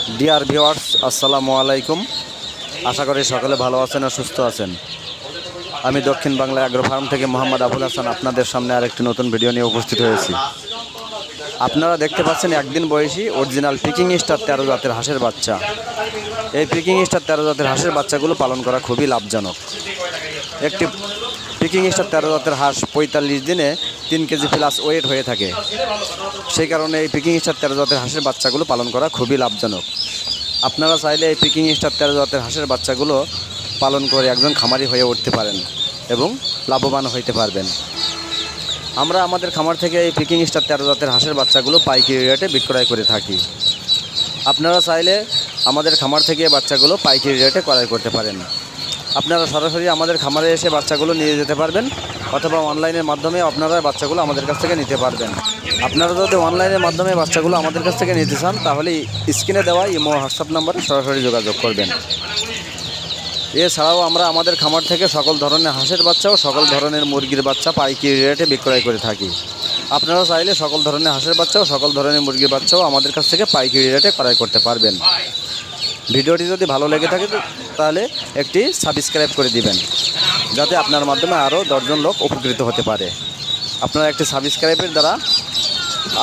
Dear viewers, আসসালামু আলাইকুম। আশা করি সকলে ভালো আছেন ও সুস্থ আছেন। আমি দক্ষিণ বাংলা অ্যাগ্রো ফার্ম থেকে মোহাম্মদ আবুল হাসান আপনাদের সামনে আরেকটি নতুন ভিডিও নিয়ে উপস্থিত হয়েছি। আপনারা দেখতে পাচ্ছেন একদিন বয়সী অরিজিনাল পিকিং স্টার 13 জাতের হাঁসের বাচ্চা। এই পিকিং স্টার 13 জাতের হাঁসের বাচ্চাগুলো পালন করা খুবই লাভজনক। একটি পিকিং স্টার 13 জাতের হাঁস 45 দিনে 3 কেজি প্লাস ওয়েট হয়ে থাকে। সেই কারণে এই পিকিং স্টার 13 জাতের হাঁসের বাচ্চাগুলো পালন করা খুবই লাভজনক। আপনারা চাইলে এই পিকিং স্টার 13 জাতের হাঁসের বাচ্চাগুলো পালন করে একজন খামারি হয়ে উঠতে পারেন এবং লাভবান হইতে পারবেন। আমরা আমাদের খামার থেকে এই পিকিং স্টার 13 জাতের হাঁসের বাচ্চাগুলো পাইকারি রেটে বিক্রয় করে থাকি। আপনারা চাইলে আমাদের খামার থেকে বাচ্চাগুলো পাইকারি রেটে ক্রয় করতে পারেন। আপনারা সরাসরি আমাদের খামারে এসে বাচ্চাগুলো নিয়ে যেতে পারবেন, অথবা অনলাইনের মাধ্যমে আপনারা বাচ্চাগুলো আমাদের কাছ থেকে নিতে পারবেন। আপনারা যদি অনলাইনের মাধ্যমে বাচ্চাগুলো আমাদের কাছ থেকে নিতে চান, তাহলে স্ক্রিনে দেওয়া ইমো হোয়াটসঅ্যাপ নাম্বারে সরাসরি যোগাযোগ করবেন। এছাড়াও আমরা আমাদের খামার থেকে সকল ধরনের হাঁসের বাচ্চা ও সকল ধরনের মুরগির বাচ্চা পাইকারি রেটে বিক্রয় করে থাকি। আপনারা চাইলে সকল ধরনের হাঁসের বাচ্চা ও সকল ধরনের মুরগির বাচ্চাও আমাদের কাছ থেকে পাইকারি রেটে ক্রয় করতে পারবেন। ভিডিওটি যদি ভালো লেগে থাকে তাহলে একটি সাবস্ক্রাইব করে দিবেন, যাতে আপনার মাধ্যমে আরও 10 জন লোক উপকৃত হতে পারে। আপনারা একটি সাবস্ক্রাইবের দ্বারা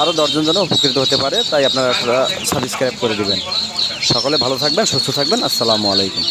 আরও 10 জন উপকৃত হতে পারে, তাই আপনারা একটা সাবস্ক্রাইব করে দিবেন। সকলে ভালো থাকবেন, সুস্থ থাকবেন। আসসালামু আলাইকুম।